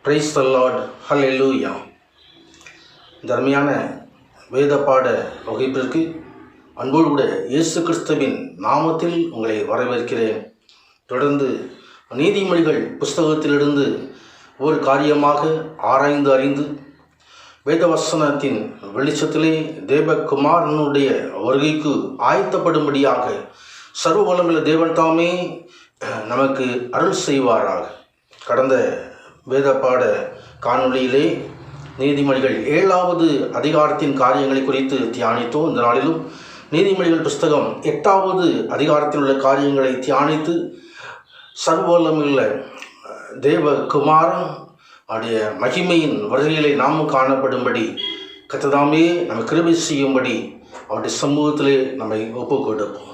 Praise the Lord, ஹல்லேலூயா. தர்மையான வேத பாட வகுப்பிற்கு அன்போடு கூட இயேசு கிறிஸ்துவின் நாமத்தில் உங்களை வரவேற்கிறேன். தொடர்ந்து நீதிமொழிகள் புஸ்தகத்திலிருந்து ஒரு காரியமாக ஆராய்ந்து அறிந்து வேதவசனத்தின் வெளிச்சத்திலே தேவகுமாரனுடைய வருகைக்கு ஆயத்தப்படும்படியாக சர்வ வல்லமையுள்ள தேவன் தாமே நமக்கு அருள் செய்வாராக. கடந்த வேத பாட காணொளியிலே நீதிமொழிகள் 7வது அதிகாரத்தின் காரியங்களை குறித்து தியானித்தோம். இந்த நாளிலும் நீதிமொழிகள் புஸ்தகம் 8வது அதிகாரத்தில் உள்ள காரியங்களை தியானித்து சர்வ வல்லமையுள்ள தேவகுமாரன் அவருடைய மகிமையின் வருகையிலே நாமும் காணப்படும்படி கர்த்ததாமே நம்ம கிருபை செய்யும்படி அவருடைய சமூகத்திலே நம்மை ஒப்புக் கொடுப்போம்.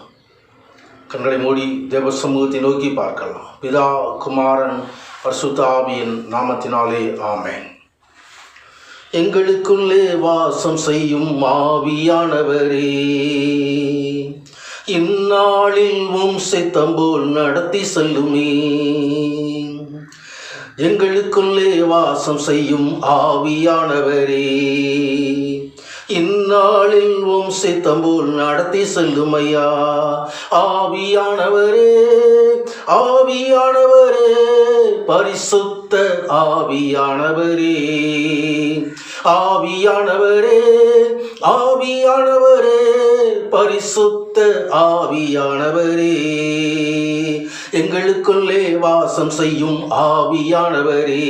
கண்களை மூடி தேவ சமூகத்தை நோக்கி பார்க்கலாம். பிதா, குமாரன், பரிசுத்த ஆவியின் நாமத்தினாலே ஆமென். எங்களுக்குள்ளே வாசம் செய்யும் ஆவியானவரே, இந்நாளில் உம் சித்தம்போல் நடத்தி செல்லுமே. எங்களுக்குள்ளே வாசம் செய்யும் ஆவியானவரே, இந்நாளில் உம் சித்தம்போல் நடத்தி செல்லுமையா. ஆவியானவரே, ஆவியானவரே, பரிசுத்த ஆவியானவரே, ஆவியானவரே, ஆவியானவரே, பரிசுத்த ஆவியானவரே, எங்களுக்குள்ளே வாசம் செய்யும் ஆவியானவரே,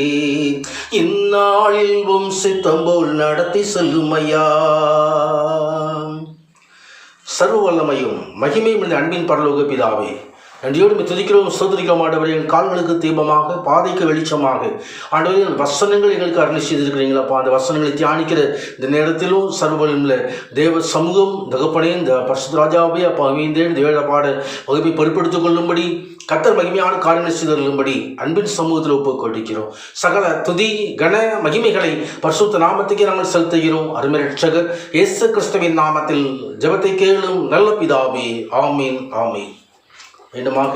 இந்நாளில் உம் சித்தம்போல் நடத்தி செல்லுமையா. சர்வ வல்லமையும் மகிமையும் இந்த அன்பின் பரலோக பிதாவே, நன்றியோடு துதிக்கிறோம், சோதரிக்கிறோம். ஆண்டவரே, என் கால்களுக்கு தீபமாக, பாதைக்கு வெளிச்சமாக ஆண்டவரே வசனங்கள் எங்களுக்கு அருளி செய்திருக்கிறீங்களப்பா. அந்த வசனங்களை தியானிக்கிற இந்த நேரத்திலும் சர்வவல்லமையுள்ள தேவ சமூகம் தகப்பனே, இந்த பரிசுத்த ராஜாவே அப்பா அமைந்தேன் இந்த வேத பாட வகுப்பை பொறுப்படுத்திக் கொள்ளும்படி கர்த்தர் மகிமையான காரியங்களை செய்தருளும்படி அன்பின் சமூகத்தில் ஒப்புக் கொடுக்கிறோம். சகல துதி கன மகிமைகளை பரிசுத்த நாமத்துக்கே நாங்கள் செலுத்துகிறோம். அருமை ரட்சகர் இயேசு கிறிஸ்துவின் நாமத்தில் ஜெபத்தை கேளும் நல்ல பிதாவே, ஆமீன், ஆமீன். மீண்டுமாக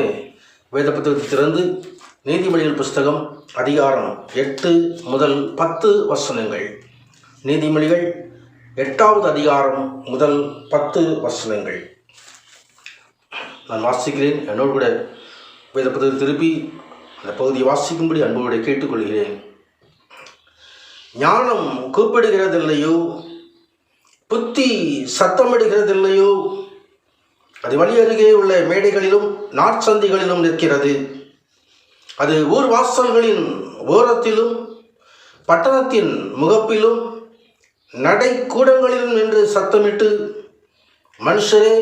வேத புத்தகத்தை திறந்து நீதிமொழிகள் புஸ்தகம் அதிகாரம் 8 முதல் 10 வசனங்கள். நீதிமொழிகள் 8வது அதிகாரம் முதல் 10 வசனங்கள் நான் வாசிக்கிறேன். என்னோடு கூட வேத புத்தகத்தை திருப்பி அந்த பகுதியை வாசிக்கும்படி அன்போடு கேட்டுக்கொள்கிறேன். ஞானம் கூப்பிடுகிறதில்லையோ, புத்தி சத்தமிடுகிறதில்லையோ, அது வழி அருகே உள்ள மேடைகளிலும் நாற்சந்திகளிலும் நிற்கிறது. அது ஊர் வாசல்களின் ஓரத்திலும் பட்டணத்தின் முகப்பிலும் நடைக்கூடங்களிலும் நின்று சத்தமிட்டு, மனுஷரே,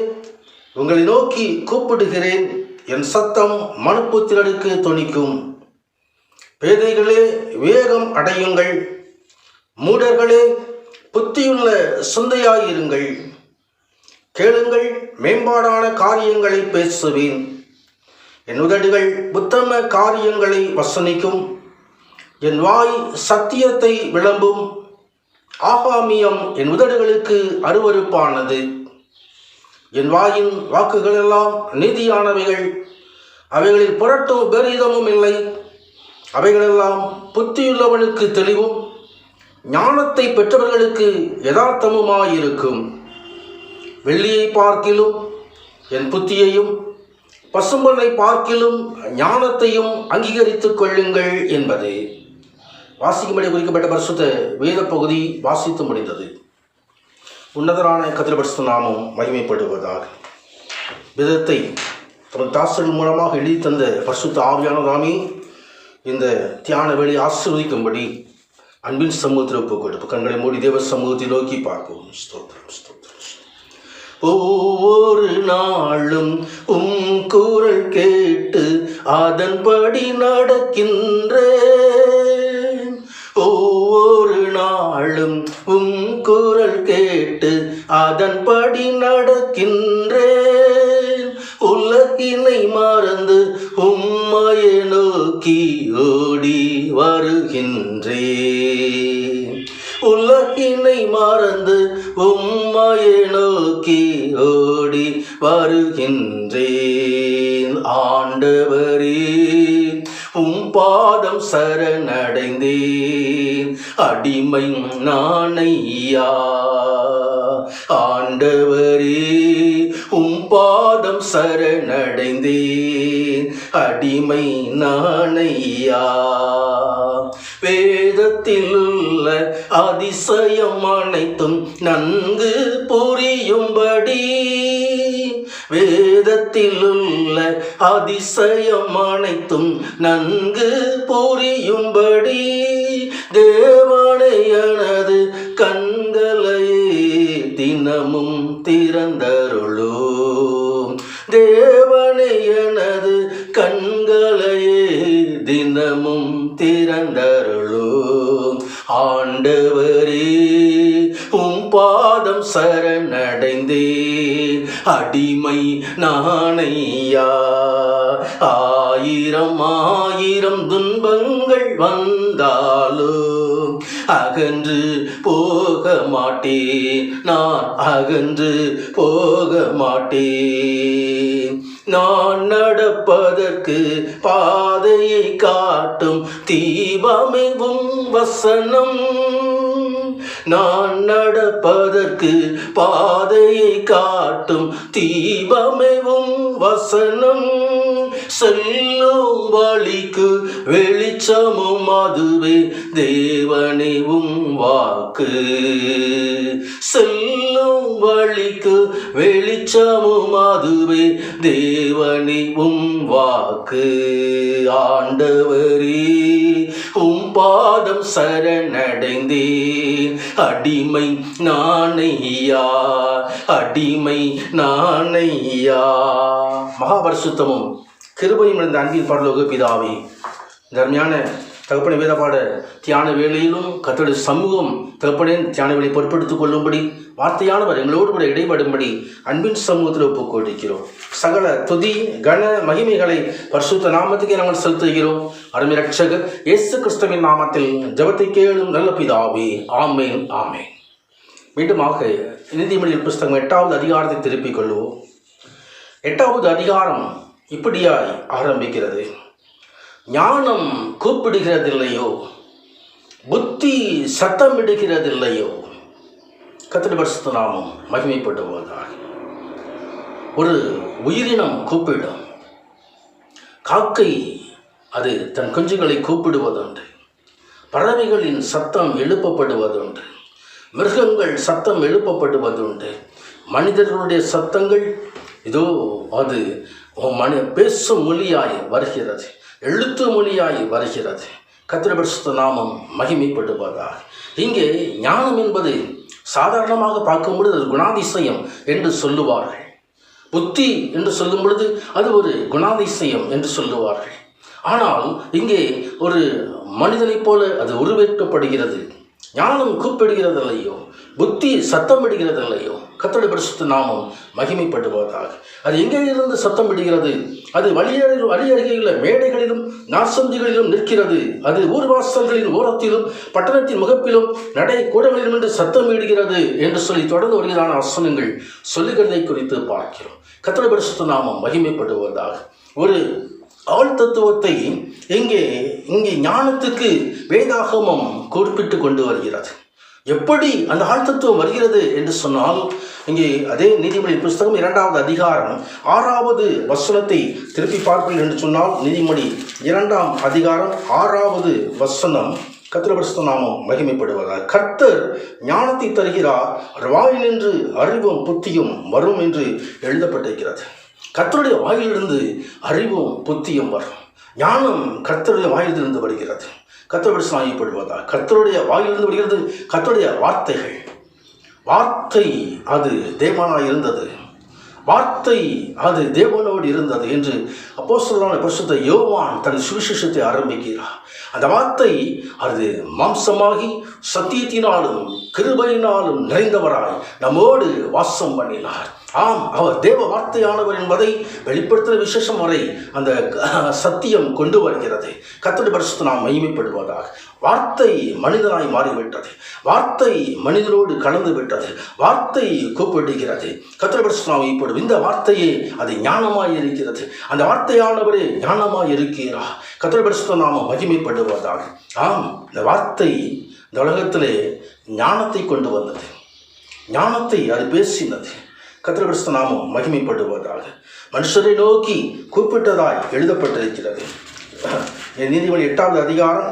உங்களை நோக்கி கூப்பிடுகிறேன், என் சத்தம் மனுப்புத்திரனுக்கு தொனிக்கும். பேதைகளே, வேகம் அடையுங்கள், மூடர்களே, புத்தியுள்ள சிந்தையாயிருங்கள். கேளுங்கள், மேம்பாடான காரியங்களை பேசுவேன். என் உதடுகள் உத்தம காரியங்களை வசனிக்கும், என் வாய் சத்தியத்தை விளம்பும். ஆகாமியம் என் உதடுகளுக்கு அருவருப்பானது. என் வாயின் வாக்குகளெல்லாம் நீதியானவைகள், அவைகளில் புரட்டும் பெரிதமும் இல்லை. அவைகளெல்லாம் புத்தியுள்ளவனுக்கு தெளிவும் ஞானத்தை பெற்றவர்களுக்கு யதார்த்தமுமாயிருக்கும். வெள்ளியை பார்க்கிலும் என் புத்தியையும், பசும்பொன்னை பார்க்கிலும் ஞானத்தையும் அங்கீகரித்துக் கொள்ளுங்கள் என்பது. வாசிக்கும்படி குறிக்கப்பட்ட பரிசுத்த வேத பகுதி வாசித்து முடிந்தது. உன்னதரான கர்த்தருடைய பரிசுத்த நாமம் மகிமைப்படுவதாக. வேதத்தை தமது தாசர்கள் மூலமாக எழுதி தந்த பரிசுத்த ஆவியானவராமே இந்த தியான வேலை ஆசீர்வதிக்கும்படி அன்பின் சமூகத்தில் ஒப்புக் கொடுப்பு. கண்களை மூடி தேவ சமூகத்தை நோக்கி பார்ப்போம். ஸ்தோத்திரம், ஸ்தோத்திரம். ஒவ்வொரு நாளும் உம் குரல் கேட்டு அதன்படி நடக்கின்றேன். ஒவ்வொரு நாளும் உம் குரல் கேட்டு அதன்படி நடக்கின்றேன். உலகினை மறந்து உம்மையை நோக்கி ஓடி வருகின்றேன். உலகினை மறந்து உம்மையை நோக்கி ஓடி வருகின்றேன். ஆண்டவரே, பாதம் சரணடைந்தேன். அடிமை நானையா ஆண்டவரே, பாதம் சரணடைந்தேன். அடிமை நானையா. வேதத்தில் உள்ள அதிசயம் அனைத்தும் நன்கு புரியும்படி, வேதத்தில் உள்ள அதிசயம் அனைத்தும் நன்கு புரியும்படி, தேவனை எனது கண்களையே தினமும் திறந்தருளும். தேவனை எனது கண்களையே தினமும் திறந்தருளும். ஆண்டவரே, பாதம் சரணடைந்தேன். அடிமை நானையா. ஆயிரம் ஆயிரம் துன்பங்கள் வந்தாலும் அகன்று போக மாட்டேன், நான் அகன்று போக மாட்டேன். நான் நடப்பதற்கு பாதையை காட்டும் தீபமெவும் வசனம். நான் நடப்பதற்கு பாதையை காட்டும் தீபமெவும் வசனம். செல்லும் வழிக்கு வெளிச்சமும் அதுவே தேவனேவும் வாக்கு. செல்லும் வழிக்கு வெளிச்சமும் அதுவே தேவனேவும் வாக்கு. ஆண்டவரே, பாதம் சரணடைந்தேன். அடிமை நானையா, அடிமை நானையா. மகாபரிசுத்தமும் கிருபையும் நிறைந்த அன்பின் பரலோக பிதாவே, தர்மையான தகப்பனை வேதபாட தியான வேளையிலும் கர்த்தருடைய சமூகம் தகப்பனே தியான வேலை பொறுப்பெடுத்துக் கொள்ளும்படி வார்த்தையானவர் எங்களோடு கூட இடைபடும்படி அன்பின் சமூகத்தில் ஒப்புக் கொடுக்கிறோம். சகல துதி கன மகிமைகளை பரிசுத்த நாமத்துக்கே நாங்கள் செலுத்துகிறோம். அருமை ரட்சகர் இயேசு கிறிஸ்துவின் நாமத்தில் ஜெபத்தை கேளும் நல்ல பிதாவே. ஆமேன், ஆமேன். மீண்டுமாக நீதிமொழிகள் புஸ்தகம் 8வது அதிகாரத்தை திருப்பிக் கொள்வோம். 8வது அதிகாரம் இப்படியாய் ஆரம்பிக்கிறது. ஞானம் கூப்பிடுகிறதில்லையோ, புத்தி சத்தமிடுகிறதில்லையோ. கர்த்தருடைய பரிசுத்த நாமம் மகிமைப்படுவதாக. ஒரு உயிரினம் கூப்பிடும். காக்கை அது தன் குஞ்சுகளை கூப்பிடுவதுண்டு. பறவைகளின் சத்தம் எழுப்பப்படுவதுண்டு. மிருகங்கள் சத்தம் எழுப்பப்படுவதுண்டு. மனிதர்களுடைய சத்தங்கள் இதோ அது பேசும் மொழியாய் வருகிறது, எழுத்து மொழியாய் வருகிறது. கர்த்தருடைய பரிசுத்த நாமம் மகிமைப்படுவதாக. இங்கே ஞானம் என்பது சாதாரணமாக பார்க்கும்பொழுது அது குணாதிசயம் என்று சொல்லுவார்கள். புத்தி என்று சொல்லும் பொழுது அது ஒரு குணாதிசயம் என்று சொல்லுவார்கள். ஆனால் இங்கே ஒரு மனிதனைப் போல அது உருவேற்றப்படுகிறது. ஞானம் கூப்பிடுகிறதில்லையோ, புத்தி சத்தமிடுகிறதில்லையோ. கர்த்தருடைய பரிசுத்த நாமம் மகிமைப்படுவதாக. அது எங்கே இருந்து சத்தம் விடுகிறது? அது வழி அருகேயுள்ள மேடைகளிலும் நாற்சந்திகளிலும் நிற்கிறது. அது ஊர்வாசல்களின் ஓரத்திலும் பட்டணத்தின் முகப்பிலும் நடை கூடங்களிலும் என்று சத்தம் விடுகிறது என்று சொல்லி தொடர்ந்து வருகிறான வசனங்கள் சொல்லுகிறதை குறித்து பார்க்கிறோம். கர்த்தருடைய பரிசுத்த நாமம் மகிமைப்படுவதாக. ஒரு ஆள் தத்துவத்தை இங்கே ஞானத்துக்கு வேதாகமம் குறிப்பிட்டு கொண்டு வருகிறது. எப்படி அந்த ஆள் தத்துவம் வருகிறது என்று சொன்னால், இங்கே அதே நீதிமொழி புஸ்தகம் 2வது அதிகாரம் 6வது வசனத்தை திருப்பி பார்ப்பீர்கள் என்று சொன்னால், நீதிமொழி 2ஆம் அதிகாரம் 6வது வசனம். கர்த்தருடைய பரிசுத்த நாமம் மகிமைப்படுவதாக. கர்த்தர் ஞானத்தை தருகிறார், வாயிலிருந்து அறிவும் புத்தியும் வரும் என்று எழுதப்பட்டிருக்கிறது. கர்த்தருடைய வாயிலிருந்து அறிவும் புத்தியும் வரும். ஞானம் கர்த்தருடைய வாயிலிருந்து வருகிறது. கர்த்தருடைய சாயப்படுவதாக. கர்த்தருடைய வாயிலிருந்து வருகிறது கர்த்தருடைய வார்த்தைகள். வார்த்தை அது தேவனாய் இருந்தது, வார்த்தை அது தேவனோடு இருந்தது என்று அப்போஸ்தலனான பரிசுத்த யோவான் தன் சுவிசேஷத்தை ஆரம்பிக்கிறார். அந்த வார்த்தை அது மாம்சமாகி சத்தியத்தினாலும் கிருபையினாலும் நிறைந்தவராய் நம்மோடு வாசம் பண்ணினார். ஆம், அவர் தேவ வார்த்தையானவர் என்பதை வெளிப்படுத்துகிற விசேஷம் வரை அந்த சத்தியம் கொண்டு வருகிறது. கர்த்தருடைய பரிசுத்த நாம் மகிமைப்படுவதாக. வார்த்தை மனிதனாய் மாறிவிட்டது. வார்த்தை மனிதனோடு கலந்து விட்டது. வார்த்தை கூப்பிடுகிறது. கர்த்தருடைய பரிசுத்த நாம் இப்பொழுது இந்த வார்த்தையே அது ஞானமாய் இருக்கிறது. அந்த வார்த்தையானவரே ஞானமாய் இருக்கிறார். கர்த்தருடைய பரிசுத்த நாம மகிமைப்படுவதாக. ஆம், இந்த வார்த்தை இந்த உலகத்திலே ஞானத்தை கொண்டு வந்தது. ஞானத்தை அது பேசினது. கர்த்தருடைய பரிசுத்த நாமம் மகிமைப்படுவதாக. மனுஷரை நோக்கி கூப்பிட்டதாய் எழுதப்பட்டிருக்கிறது. நீதிமொழி 8வது அதிகாரம்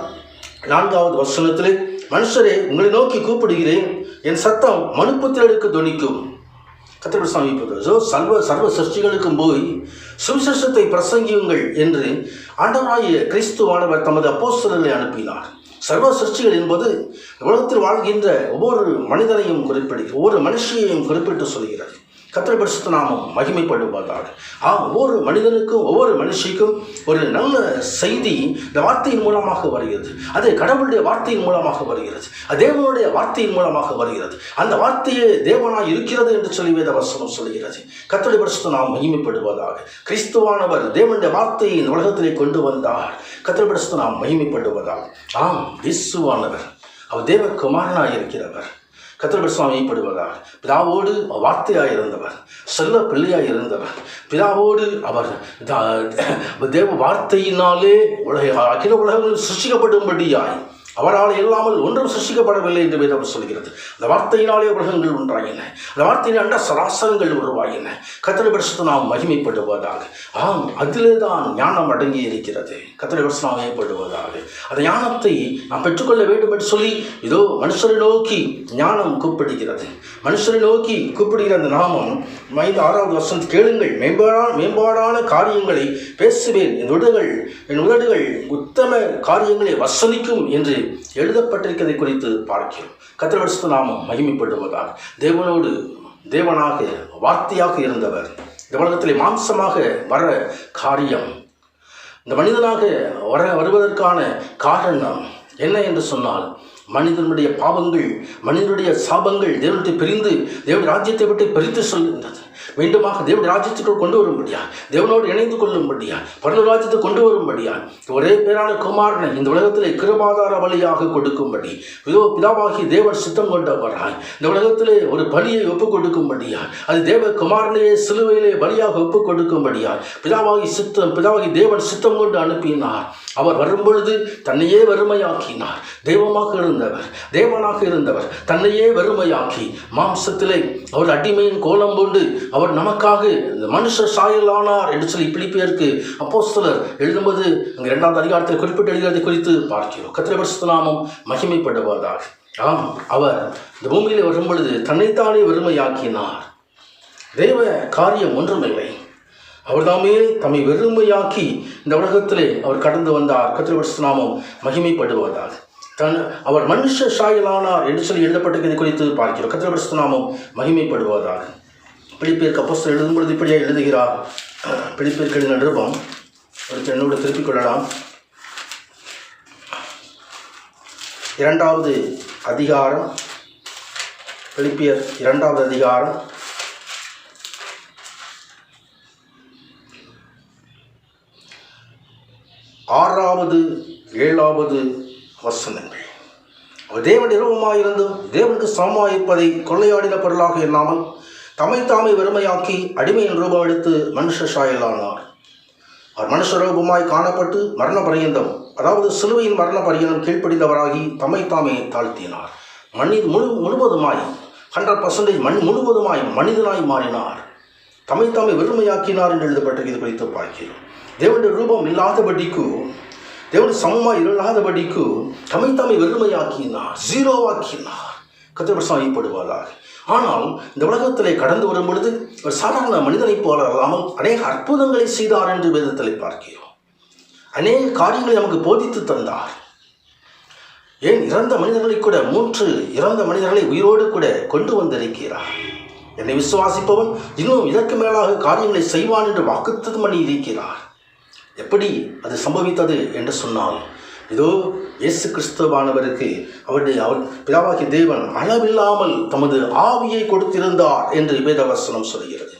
4வது வசனத்திலே, மனுஷரே உங்களை நோக்கி கூப்பிடுகிறேன், என் சத்தம் மனுப்புத்திரளுக்கு தொனிக்கும். கர்த்தருடைய சர்வ சர்வ சிருஷ்டிகளுக்கும் போய் சுவிசேஷத்தை பிரசங்கியுங்கள் என்று ஆண்டவராகிய கிறிஸ்துவானவர் தமது அப்போஸ்தலர்களை அனுப்பினார். சர்வ சிருஷ்டிகள் என்பது உலகத்தில் வாழ்கின்ற ஒவ்வொரு மனிதனையும் குறிப்பிடுகிறது, ஒவ்வொரு மனுஷியையும் குறிப்பிட்டு சொல்கிறது. கர்த்தருடைய பரிசுத்த நாமம் மகிமைப்படுவதாக. ஒவ்வொரு மனிதனுக்கும் ஒவ்வொரு மனுஷிக்கும் ஒரு நல்ல செய்தி இந்த வார்த்தையின் மூலமாக வருகிறது. அது கடவுளுடைய வார்த்தையின் மூலமாக வருகிறது. அது தேவனுடைய வார்த்தையின் மூலமாக வருகிறது. அந்த வார்த்தையே தேவனாய் இருக்கிறது என்று சொல்லி வேத வசனம் சொல்கிறது. கர்த்தருடைய பரிசுத்த நாமம் மகிமைப்படுவதாக. கிறிஸ்துவானவர் தேவனுடைய வார்த்தையை இந்த உலகத்திலே கொண்டு வந்தார். கர்த்தருடைய பரிசுத்த நாமம் மகிமைப்படுவதாக. ஆம், இயேசுவானவர் அவர் தேவகுமாரனாய் இருக்கிறவர். கர்த்தருடைய மகிமைப்படுவதாக. பிதாவோடு வார்த்தையாய் இருந்தவர், செல்ல பிள்ளையாய் இருந்தவர். பிதாவோடு அவர் தேவ வார்த்தையினாலே அகில உலகங்கள் சிருஷ்டிக்கப்படும்படியாய் அவரால் இல்லாமல் ஒன்றும் சிருஷ்டிக்கப்படவில்லை என்று வேதம் சொல்கிறது. அந்த வார்த்தையினாலே உலகங்கள் உண்டாயின. அந்த வார்த்தையிலே அண்ட சராசரங்கள் உருவாயின. கர்த்தருடைய பரிசுத்த நாமம் மகிமைப்படுவதாக. ஆம், அதிலே தான் ஞானம் அடங்கி இருக்கிறது. கர்த்தருடைய பரிசுத்த நாமம் மகிமைப்படுவதாக. அந்த ஞானத்தை நாம் பெற்றுக்கொள்ள வேண்டும் என்று சொல்லி இதோ மனுஷரை நோக்கி ஞானம் கூப்பிடுகிறது. மனுஷரை நோக்கி கூப்பிடுகிற அந்த நாமம் 6வது வசனம், கேளுங்கள், மேம்பாடான காரியங்களை பேசுவேன், என் உதடுகள் உத்தம காரியங்களை வசனிக்கும் என்று எழுதப்பட்டிருக்கிறதை குறித்து பார்க்கிறோம். கர்த்தருடைய பரிசுத்த நாமம் மகிமைப்படுவதாக. தேவனோடு தேவனாக வார்த்தையாக இருந்தவர் இந்த உலகத்திலே மாம்சமாக வர காரியம், இந்த மனிதனாக வருவதற்கான காரணம் என்ன என்று சொன்னால், மனிதனுடைய பாவங்கள், மனிதனுடைய சாபங்கள் தேவனுடைய பிரிந்து தேவனுடைய ராஜ்யத்தை விட்டு பிரித்து சொல்கின்றது. மீண்டுமாக தேவனுடைய ராஜ்யத்துக்குள் கொண்டு வரும்படியா, தேவனோடு இணைந்து கொள்ளும்படியா, பரலோக ராஜ்யத்தை கொண்டு வரும்படியா, ஒரே பேரான குமாரனை இந்த உலகத்திலே கிருபாதார பலியாக கொடுக்கும்படி பிதாவாகி தேவன் சித்தம் கொண்டவராய் இந்த உலகத்திலே ஒரு பலியை ஒப்புக் கொடுக்கும்படியா, அது தேவ குமாரனையே சிலுவையிலே பலியாக ஒப்புக் கொடுக்கும்படியா பிதாவாகி தேவன் சித்தம் கொண்டு அனுப்பினார். அவர் வரும்பொழுது தன்னையே வெறுமையாக்கினார். தேவனாக இருந்தவர் தன்னையே வெறுமையாக்கி மாம்சத்திலே அவர் அடிமையின் கோலம் கொண்டு அவர் நமக்காக மனுஷ சாயலானார் என்று சொல்லி பிலிப்பியருக்கு அப்போஸ்தலர் எழுதும்போது அங்கே 2வது அதிகாரத்தில் குறிப்பிட்டு எழுதுவதை குறித்து பார்க்கிறோம். கர்த்தருடைய பரிசுத்த நாமம் மகிமைப்படுவதாக. ஆம், அவர் இந்த பூமியிலே வரும்பொழுது தன்னைத்தானே வெறுமையாக்கினார். தேவ காரியம் ஒன்றுமில்லை, அவர்தாமே தம்மை வெறுமையாக்கி இந்த உலகத்திலே அவர் கடந்து வந்தார். கர்த்தருடைய பரிசுத்த நாமம் மகிமைப்படுவதாக. அவர் மனுஷ சாயலானார் என்று சொல்லி எழுதப்பட்டிருப்பதை குறித்து பார்க்கிறோம். கர்த்தருடைய பரிசுத்த நாமம் மகிமைப்படுவதாக. பிலிப்பியருக்கு அப்போஸ்தலர் எழுதும்பொழுது இப்படியே எழுதுகிறார். பிலிப்பியருக்கு எழுதின நிருபம் என்னோடு திருப்பிக் கொள்ளலாம். 2வது அதிகாரம், பிலிப்பியர் 2வது அதிகாரம் 6வது 7வது வசனங்கள். அவர் தேவன் இரவமாயிருந்தும் தேவனுக்கு சமமாயிருப்பதை கொள்ளையாடின பொருளாக எண்ணாமல் தம்மைத்தாமே வெறுமையாக்கி அடிமையின் ரூபம் எடுத்து மனுஷ சாயலானார். அவர் மனுஷ ரூபமாய் காணப்பட்டு மரண பரியந்தம், அதாவது சிலுவையின் மரண பரியந்தம் கீழ்ப்படிந்தவராகி தம்மைத்தாமே தாழ்த்தினார். முழுவதுமாய் 100% முழுவதுமாய் மனிதனாய் மாறினார். தம்மைத்தாமே வெறுமையாக்கினார் என்று எழுதப்பட்டிருக்கிறது குறித்து பார்க்கிறோம். தேவனுடைய ரூபம் இல்லாதபடிக்கு, தேவனுடைய சமமாய் இல்லாதபடிக்கு தம்மைத்தாமே வெறுமையாக்கினார், ஜீரோவாக்கினார். கர்த்தருடைய மகிமைப்படுவதாக. ஆனால் இந்த உலகத்திலே கடந்து வரும் பொழுது ஒரு சாதாரண மனிதனைப் போல அல்லாமல் அநேக அற்புதங்களை செய்தார் என்று வேதத்தில் பார்க்கிறோம். அநேக காரியங்களை நமக்கு போதித்து தந்தார். ஏன் இறந்த மனிதர்களை கூட 3 இறந்த மனிதர்களை உயிரோடு கூட கொண்டு வந்திருக்கிறார். என்னை விசுவாசிப்பவன் இன்னும் இதற்கு மேலாக காரியங்களை செய்வான் என்று வாக்குத்தத்தம் பண்ணி இருக்கிறார். எப்படி அது சம்பவித்தது என்று சொன்னால், இதோ இயேசு கிறிஸ்துவானவருக்கு அவர் பிதாவாகிய தேவன் அளவில்லாமல் தமது ஆவியை கொடுத்திருந்தார் என்று வேதவசனம் சொல்கிறது.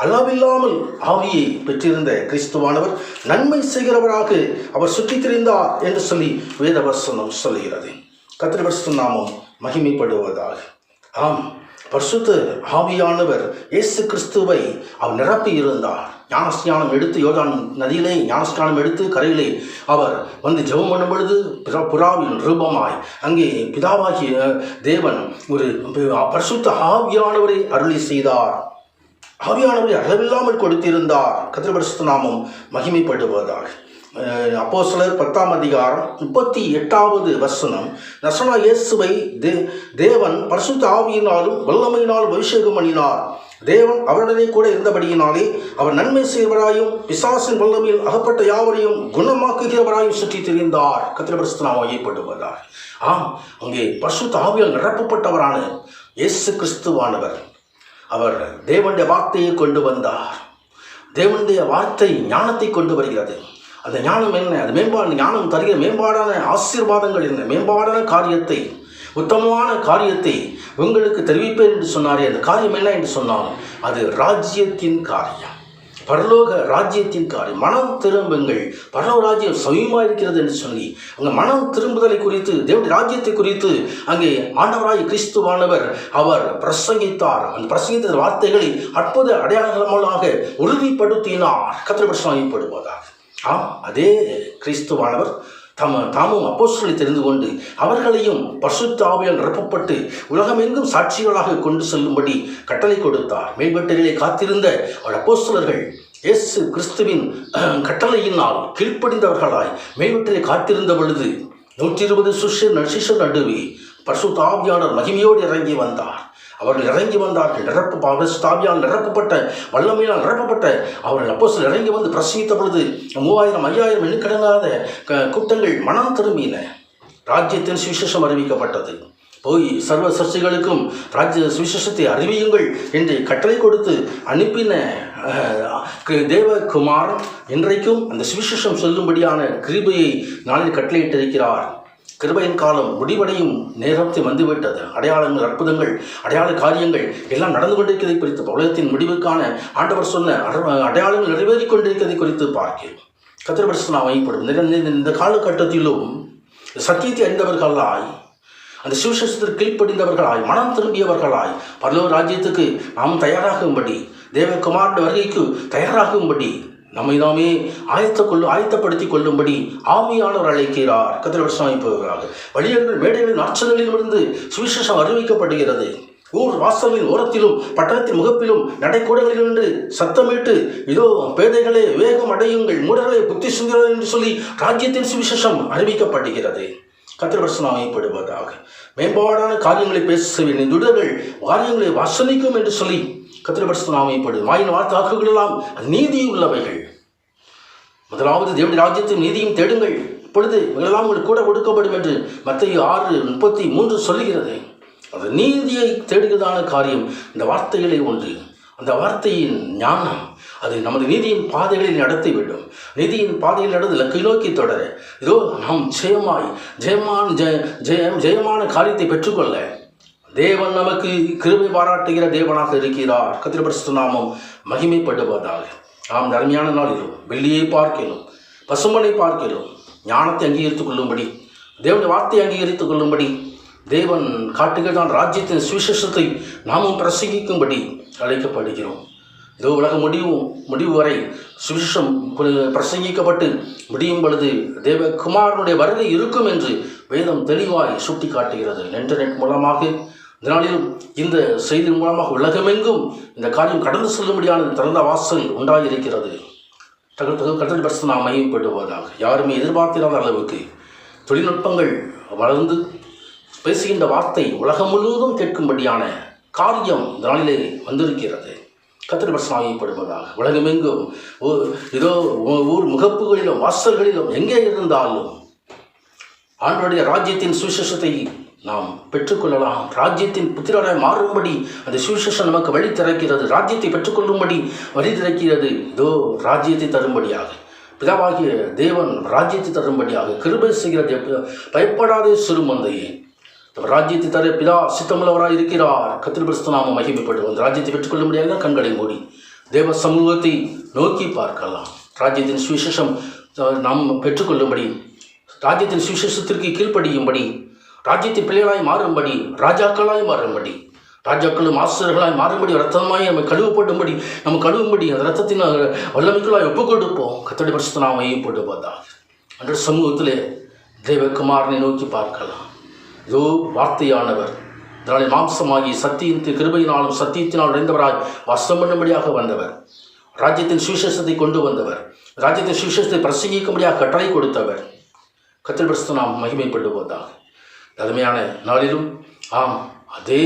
அளவில்லாமல் ஆவியை பெற்றிருந்த கிறிஸ்துவானவர் நன்மை செய்கிறவராக அவர் சுற்றித் திரிந்தார் என்று சொல்லி வேதவசனம் சொல்கிறது. கர்த்தருடைய பரிசுத்த நாமம் மகிமைப்படுவதாக. ஆம், பரிசுத்த ஆவியானவர் இயேசு கிறிஸ்துவை அவர் நிரப்பி இருந்தார். ஞானஸ்நானம் எடுத்து யோர்தான் நதியிலே ஞானஸ்நானம் எடுத்து கரையிலே அவர் வந்து ஜெபம் பண்ணும் பொழுது புறாவின் ரூபமாய் அங்கே பிதாவாகிய தேவன் ஒரு பரிசுத்த ஆவியானவரை அருளி செய்தார். ஆவியானவரை அளவில்லாமல் கொடுத்திருந்தார். கர்த்தருடைய பரிசுத்த நாமம் மகிமைப்படுவதாக. அப்போஸ்தலர் 10ஆம் அதிகாரம் 38வது வசனம், நசரேயனாகிய இயேசுவை தேவன் பரிசுத்த ஆவியினாலும் வல்லமையினாலும் அபிஷேகம் பண்ணினார். தேவன் அவருடனே கூட இருந்தபடியினாலே அவர் நன்மை செய்வராயும் பிசாசின் வல்லமையில் அகப்பட்ட யாவரையும் குணமாக்குகிறவராயும் சுற்றி திரிந்தார். கர்த்தருடைய பரிசுத்த நாமம் மகிமைப்படுவதாக. ஆம், அங்கே பரிசுத்த ஆவியால் நிரப்பப்பட்டவரான இயேசு கிறிஸ்துவானவர் அவர் தேவனுடைய வார்த்தையை கொண்டு வந்தார். தேவனுடைய வார்த்தை ஞானத்தை கொண்டு வருகிறது. அந்த ஞானம் என்ன? அது மேம்பாடு ஞானம் தருகிற மேம்பாடான ஆசீர்வாதங்கள் என்ன? மேம்பாடான காரியத்தை, உத்தமமான காரியத்தை உங்களுக்கு தெரிவிப்பேன் என்று சொன்னாரே. அந்த காரியம் என்ன என்று சொன்னால் அது ராஜ்யத்தின் காரியம், பரலோக ராஜ்யத்தின் காரியம். மனம் திரும்புங்கள், பரலோக ராஜ்யம் சமீபமாக இருக்கிறது என்று சொல்லி அங்கே மனம் திரும்புதலை குறித்து, தேவனுடைய ராஜ்யத்தை குறித்து அங்கே ஆண்டவராகிய கிறிஸ்துவானவர் அவர் பிரசங்கித்தார். அந்த பிரசங்கித்த வார்த்தைகளை அற்புத அடையாளமாக உறுதிப்படுத்தினார். கர்த்தருடைய மகிமைப்படுவதாக. ஆம், அதே கிறிஸ்துவானவர் தாமும் அப்போஸ்தலரை தெரிந்து கொண்டு அவர்களையும் பரிசுத்த ஆவியால் நிரப்பப்பட்டு உலகமெங்கும் சாட்சிகளாக கொண்டு செல்லும்படி கட்டளை கொடுத்தார். மேல்வீட்டிலே காத்திருந்த அவர் அப்போஸ்தலர்கள் இயேசு கிறிஸ்துவின் கட்டளையினால் கீழ்ப்படிந்தவர்களாய் மேல்வீட்டிலே காத்திருந்த பொழுது 120 சிஷ்யர் நடுவே பரிசுத்த ஆவியானவர் மகிமையோடு இறங்கி வந்தார். அவர்கள் இறங்கி வந்தார்கள். ஆவியால் நிரப்பப்பட்ட, வல்லமையால் நிரப்பப்பட்ட அவர்கள் அப்போஸ்தலர் இறங்கி வந்து பிரசங்கித்த பொழுது 3000 5000 எண்ணிக்கடங்காத கூட்டங்கள் மனம் திரும்பின. ராஜ்யத்தின் சுவிசேஷம் அறிவிக்கப்பட்டது. போய் சர்வ சர்ச்சைகளுக்கும் ராஜ்ய சுவிசேஷத்தை அறிவியுங்கள் என்று கட்டளை கொடுத்து அனுப்பின தேவகுமார் இன்றைக்கும் அந்த சுவிசேஷம் சொல்லும்படியான கிருபையை நாளில் கட்டளையிட்டிருக்கிறார். கிருபையின் காலம் முடிவடையும் நேரத்தை வந்துவிட்டது. அடையாளங்கள், அற்புதங்கள், அடையாள காரியங்கள் எல்லாம் நடந்து கொண்டிருக்கிறதை குறித்து, உலகத்தின் முடிவுக்கான ஆண்டவர் சொன்ன அடையாளங்கள் நிறைவேறிக் கொண்டிருக்கிறதை குறித்து பார்க்கிறோம். கர்த்தருடைய பரிசுத்த நாமம் மகிமைப்படும். இந்த காலகட்டத்திலும் சத்தியத்தை அறிந்தவர்களாய், அந்த சுவிசேஷத்திற்கு கீழ்ப்படிந்தவர்களாய், மனம் திரும்பியவர்களாய் பரலோக ராஜ்யத்துக்கு நாம் தயாராகும்படி, தேவகுமாரனுடைய வருகைக்கு தயாராகும்படி நம்மை நாமே ஆயத்தப்படுத்திக் கொள்ளும்படி ஆவியானவர் அழைக்கிறார். கர்த்தருடைய மகிமைப்படுவதாக. வழியர்கள் மேடைகளின் நாட்சங்களிலிருந்து சுவிசேஷம் அறிவிக்கப்படுகிறது. ஊர் வாசலின் ஓரத்திலும் பட்டணத்தின் முகப்பிலும் நடைக்கூடங்களிலிருந்து சத்தமிட்டு, இதோ பேதைகளே வேகம் அடையுங்கள், மூடர்களே புத்தி சுந்தரம் என்று சொல்லி ராஜ்யத்தின் சுவிசேஷம் அறிவிக்கப்படுகிறது. கர்த்தருடைய மகிமைப்படுவதாக. மேம்பாடான காரியங்களை பேசுவேன், துடர்கள் காரியங்களை வாசனிக்கும் என்று சொல்லி கர்த்தருடைய மகிமைப்படும். வாயின் வார்த்தாக்குகள் எல்லாம் நீதி உள்ளவைகள். முதலாவது தேவனுடைய ராஜ்யத்தையும் நீதியும் தேடுங்கள், இப்பொழுது இவைகளெல்லாம் உங்களுக்கு கூட கொடுக்கப்படும் என்று மத்தேயு 6:33 சொல்லுகிறது. அது நீதியை தேடுகிறதான காரியம் இந்த வார்த்தைகளே ஒன்று. அந்த வார்த்தையின் ஞானம் அது நமது நீதியின் பாதைகளில் நடத்திவிடும். நீதியின் பாதையில் நடந்து இலக்கை நோக்கி தொடர, இதோ நாம் ஜெயமான காரியத்தை பெற்றுக்கொள்ள தேவன் நமக்கு கிருபை பாராட்டுகிற தேவனாக இருக்கிறார். கர்த்தருடைய பரிசுத்த நாமம் மகிமைப்படுவதாக. ஆம், அருமையான நாளிலும் வெள்ளியை பார்க்கிறோம், பசும்பனை பார்க்கிறோம். ஞானத்தை அங்கீகரித்துக் கொள்ளும்படி, தேவனுடைய வார்த்தையை அங்கீகரித்துக் கொள்ளும்படி, தேவன் காட்டுகிறதான் ராஜ்யத்தின் சுவிசேஷத்தை நாமும் பிரசங்கிக்கும்படி அழைக்கப்படுகிறோம். இதோ உலக முடிவு வரை சுவிசேஷம் பிரசங்கிக்கப்பட்டு முடியும் பொழுது தேவகுமாரனுடைய வருகை இருக்கும் என்று வேதம் தெளிவாய் சுட்டி காட்டுகிறது. இன்டர்நெட் மூலமாக இதனாலும் இந்த செய்தி மூலமாக உலகமெங்கும் இந்த காரியம் கடந்து செல்லும்படியான திறந்த வாசல் உண்டாயிருக்கிறது. கர்த்தருடைய பரிசுத்த நாமம் மகிமைப்படுவதாக. யாருமே எதிர்பார்த்திராத அளவுக்கு தொழில்நுட்பங்கள் வளர்ந்து பேசுகின்ற வார்த்தை உலகம் முழுவதும் கேட்கும்படியான காரியம் இந்த நாளிலே வந்திருக்கிறது. கர்த்தருடைய பரிசுத்த நாமம் மகிமைப்படுவதாக. உலகமெங்கும் இதோ ஊர் முகப்புகளிலும் வாசல்களிலும் எங்கே இருந்தாலும் ஆண்டவருடைய ராஜ்யத்தின் சுவிசேஷத்தை நாம் பெற்றுக்கொள்ளலாம். ராஜ்யத்தின் புத்திரராய் மாறும்படி அந்த சுவிசேஷம் நமக்கு வழி திறக்கிறது. ராஜ்யத்தை பெற்றுக்கொள்ளும்படி வழி திறக்கிறது. இதோ ராஜ்யத்தை தரும்படியாக பிதாவாகிய தேவன் ராஜ்யத்தை தரும்படியாக கிருபை செய்கிற பயப்படாதே சிறுமந்தையே, ராஜ்யத்தை தர பிதா சித்தமுள்ளவராக இருக்கிறார். கர்த்தருடைய பரிசுத்த நாமம் மகிமைப்படும். அந்த ராஜ்யத்தை பெற்றுக்கொள்ள முடியாத கண்களை மூடி தேவ சமூகத்தை நோக்கி பார்க்கலாம். ராஜ்யத்தின் சுவிசேஷம் நாம் பெற்றுக்கொள்ளும்படி, ராஜ்யத்தின் சுவிசேஷத்திற்கு கீழ்ப்படியும்படி, ராஜ்யத்தின் பிள்ளைகளாய் மாறும்படி, ராஜாக்களாய் மாறும்படி, ராஜாக்களும் ஆசிரியர்களாய் மாறும்படி, ரத்தமாய் நம்ம கழுவப்படும்படி, நம்ம கழுவும்படி அந்த ரத்தத்தின் வல்லமைக்குள்ளாய் ஒப்புக் கொடுப்போம். கர்த்தருடைய பரிசுத்த நாமம் மகிமைப்பட்டு பார்த்தா அன்ற சமூகத்திலே தேவகுமாரனை நோக்கி பார்க்கலாம். இதோ வார்த்தையானவர் இதனாலே மாம்சமாகி சத்தியத்தின் கிருபையினாலும் சத்தியத்தினால் நிறைந்தவராய் வாசம் பண்ணும்படியாக வந்தவர், ராஜ்யத்தின் சுவிசேஷத்தை கொண்டு வந்தவர், ராஜ்யத்தின் சுவிசேஷத்தை பிரசங்கிக்கும்படியாக கட்டளை கொடுத்தவர். கர்த்தருடைய பரிசுத்த நாமம் மகிமைப்பட்டு போதாக அருமையான நாளிலும் ஆம், அதே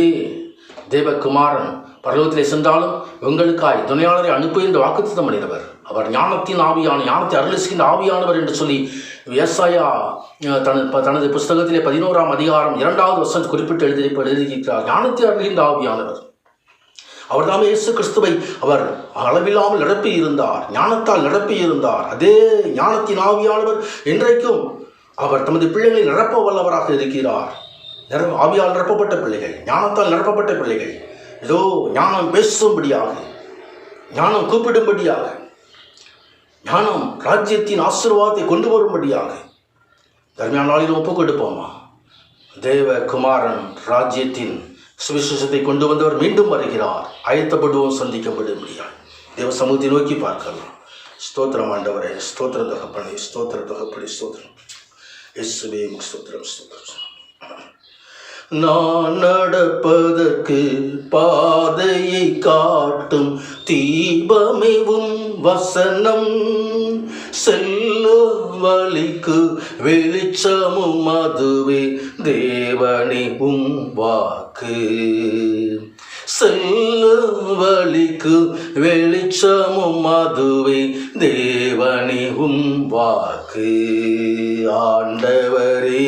தேவகுமாரன் பரலோகத்திலே சென்றாலும் உங்களுக்காய் துணையாளரை அனுப்பு என்று வாக்குத்தத்தம் பண்ணினவர். அவர் ஞானத்தின் ஆவியான, ஞானத்தை அருளிக்கின்ற ஆவியானவர் என்று சொல்லி ஏசாயா தனது புஸ்தகத்திலே 11ஆம் அதிகாரம் 2வது வசனம் குறிப்பிட்டு எழுதியிருக்கிறார். ஞானத்தை அருளுகின்ற ஆவியானவர் அவர் தாமே இயேசு கிறிஸ்துவை அவர் அளவில்லாமல் நிரப்பி இருந்தார், ஞானத்தால் நிரப்பி இருந்தார். அதே ஞானத்தின் ஆவியானவர் இன்றைக்கும் அவர் தமது பிள்ளைகளை நிரப்ப வல்லவராக இருக்கிறார். ஆவியால் நிரப்பப்பட்ட பிள்ளைகள், ஞானத்தால் நிரப்பப்பட்ட பிள்ளைகள், ஏதோ ஞானம் பேசும்படியாக, ஞானம் கூப்பிடும்படியாக, ஞானம் ராஜ்யத்தின் ஆசீர்வாதத்தை கொண்டு வரும்படியாக தர்மியான நாளில் ஒப்புக் கொடுப்போமா? தேவகுமாரன் ராஜ்யத்தின் சுவிசேஷத்தை கொண்டு வந்தவர் மீண்டும் வருகிறார். ஆயத்தப்படுவோம், சந்திக்கப்படும்படியாக தேவ சமூகத்தை நோக்கி பார்க்கலாம். ஸ்தோத்திரம் ஆண்டவரே, ஸ்தோத்திரம் தகப்பனே, ஸ்தோத்திரம் தகப்பனே, ஸ்தோத்திரம் இயேசுவே, ஸ்தோத்திரம் ஸ்தோத்திரம். நான் நடப்பதற்கு பாதையை காட்டும் தீபமேவும் வசனம், செல்லும் வழிக்கு வெளிச்சமும் அதுவே தேவனே உம் வாக்கு, செல்லும் வழிக்கு வெளிச்சமும் அதுவே தேவனே உம் வாக்கு. ஆண்டவரே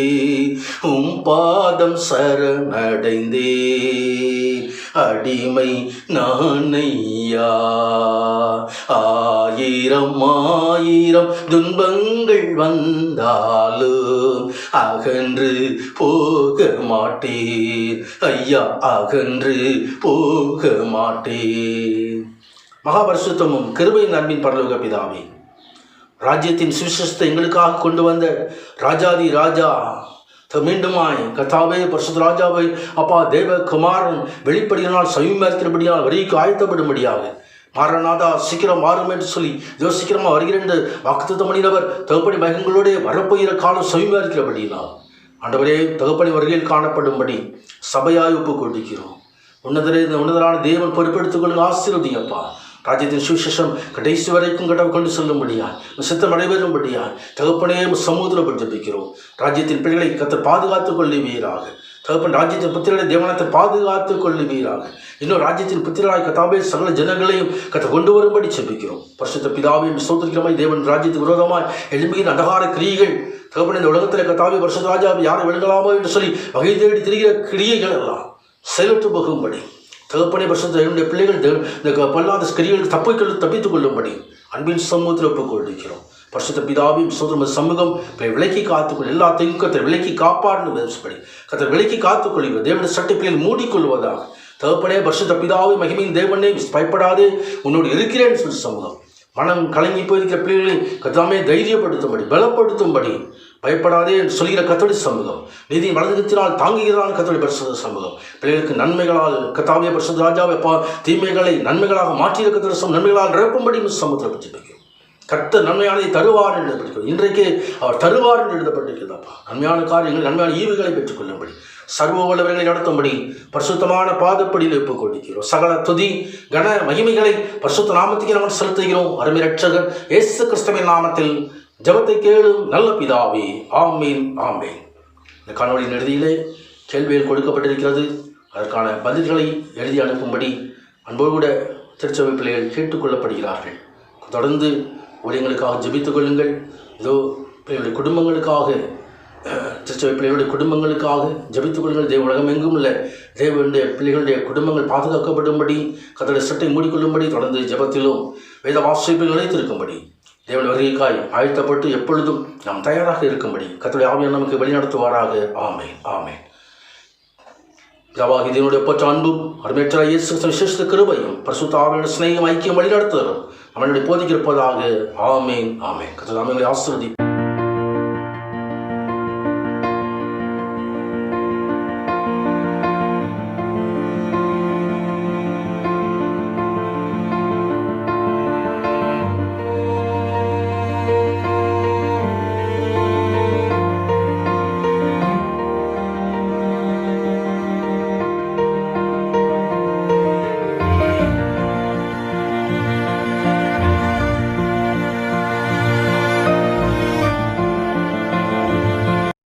உம் பாதம் சரணடைந்தே, அடிமை நானையா. ஆயிரம் ஆயிரம் துன்பங்கள் வந்தாலும் அகன்று போக மாட்டேன் ஐயா, அகன்று போக மாட்டேன். மகாபரிசுத்தமும் கிருபையின் அன்பின் பரலோக பிதாவே, ராஜ்யத்தின் சுவிசேஷத்தை எங்களுக்காக கொண்டு வந்த ராஜாதி ராஜா மீண்டுமாய் கர்த்தாவே பரிசுத்த ராஜாவை அப்பா தேவகுமாரன் வெளிப்படியினால் சமீபத்தின்படியால் வரிக்கு ஆயத்தப்படும்படியாக, மாறநாதா சீக்கிரம் மாறும் என்று சொல்லி இதோ சீக்கிரமாக வருகிறேன் என்று வாக்குத்தத்தம் பண்ணினவர் தகப்படி மகங்களோட வரப்போகிற காலம் சமீபத்தின்படியினால் ஆண்டவரே தகப்படி வருகையில் காணப்படும்படி சபையாய் ஒப்புக் கொடுக்கிறோம். உன்னதரான தேவன் பொறுப்பெடுத்துக் கொள்ளுங்க, ஆசீர்வதிங்கப்பா. ராஜ்யத்தின் சுவிசேஷம் கடைசி வரைக்கும் கடவுள் கொண்டு செல்லும்படியா, சித்தம் நடைபெறும்படியா தகப்பனே சமூகத்தில் ஜெபிக்கிறோம். ராஜ்யத்தின் பிள்ளைகளை கர்த்தர் பாதுகாத்துக் கொள்ளுவீராக. தகப்பன் ராஜ்யத்தின் புத்திரரை தேவனத்தை பாதுகாத்துக் கொள்ளுவீராக. இன்னும் ராஜ்யத்தின் புத்திரராய் கர்த்தாவே சகல ஜனங்களையும் கர்த்தர் கொண்டு வரும்படி ஜெபிக்கிறோம். பரிசுத்த பிதாவே ஸ்தோத்திரமாய் தேவன் ராஜ்யத்துக்கு விரோதமாய் எழும்புகிற அந்தகார கிரியைகள் தகப்பன் இந்த உலகத்தில் கர்த்தாவே பரிசுத்த ராஜாவை யாரை விழுங்கலாமோ என்று சொல்லி வகை தேடி திரிகிற கிரியைகள் எல்லாம் செயலற்று போகும்படி தகப்பனே பரிசுத்த என்னுடைய பிள்ளைகள் இந்த பொல்லாத கிரியைகள் தப்பித்துக் கொள்ளும்படி அன்பின் சமூகத்தில் ஒப்புக் கொடுக்கிறோம். பரிசுத்த பிதாவின் சோதர சமூகம் விலக்கி காத்துக்கொள், எல்லாத்தையும் கத்தர் விலக்கி காப்பாடுன்னு பேசும்படி கத்தர் விலக்கி காத்துக்கொள்வது தேவனுடைய சட்டை பிள்ளைகள் மூடிக்கொள்வதாக. தகப்பனே பரிசுத்த பிதாவை மகிமையின் தேவனே பயப்படாதே உன்னோடு இருக்கிறேன்னு சொல்லி சமூகம் மனம் கலங்கி போயிருக்கிற பிள்ளைகளை கத்தாமே தைரியப்படுத்தும்படி பலப்படுத்தும்படி பயப்படாதே என்று சொல்கிற கத்தோலிக்க சமூகம், நீதி வலதுகத்தினால் தாங்குகிறான் கத்தோலிக்க பரிசுத்த சமூகம், பிள்ளைகளுக்கு நன்மைகளால் கத்தாவிய பரிசுத்த ராஜாவை தீமைகளை நன்மைகளாக மாற்றிய கத்தோலிக்க நன்மைகளால் நிரப்பும்படி சமூகத்தில் பற்றி வைக்கும். கர்த்தர் நன்மையானதை தருவார் என்று எழுதப்பட்டிருக்கிறது. இன்றைக்கு அவர் தருவார் என்று எழுதப்பட்டிருக்கிறதாப்பா. நன்மையான காரியங்கள், நன்மையான ஈவுகளை பெற்றுக்கொள்ளும்படி சர்வ வல்லவர்களை நடத்தும்படி பரிசுத்தமான பாதப்படியில் ஒப்புக் கொடுக்கிறோம். சகல துதி கன மகிமைகளை பரிசுத்த நாமத்துக்கு நாம் செலுத்துகிறோம். அருமை ரட்சகர் இயேசு கிறிஸ்துவின் நாமத்தில் ஜெபத்தை கேளும் நல்ல பிதாவே, ஆமீன் ஆமீன். இந்த காணொலியின் இறுதியிலே கேள்விகள் கொடுக்கப்பட்டிருக்கிறது. அதற்கான பதில்களை எழுதி அனுப்பும்படி அன்போடு கூட திருச்சபை பிள்ளைகள் கேட்டுக்கொள்ளப்படுகிறார்கள். தொடர்ந்து ஊழியங்களுக்காக ஜெபித்துக் கொள்ளுங்கள். இதோ பிள்ளைகளுடைய குடும்பங்களுக்காக, திருச்சபை பிள்ளைகளுடைய குடும்பங்களுக்காக ஜெபித்துக் கொள்ளுங்கள். தேவ உலகம் எங்கும் இல்லை தேவனுடைய பிள்ளைகளுடைய குடும்பங்கள் பாதுகாக்கப்படும்படி கர்த்தருடைய சட்டை மூடிக்கொள்ளும்படி தொடர்ந்து ஜெபத்திலும் வேத வாசிப்பில் நிலைத்திருக்கும்படி தேவனுடைய வருகைக்காய் ஆயத்தப்பட்டு எப்பொழுதும் நாம் தயாராக இருக்கும்படி கர்த்தருடைய ஆவியானவர் நமக்கு வழிநடத்துவாராக. ஆமென், ஆமென். பிதாவாகிய தேவனுடைய ஒப்பற்ற அன்பும் அருமையற்ற இயேசு கிறிஸ்துவின் விசேஷ கிருபையும் பரிசுத்த ஆவியானவருடைய சிநேகம் ஐக்கியம் வழிநடத்துதலும் நம்மளுடைய போதிக்கிருப்பதாக. ஆமென், ஆமென். கர்த்தர் நம்மை ஆசீர்வதிப்பார்.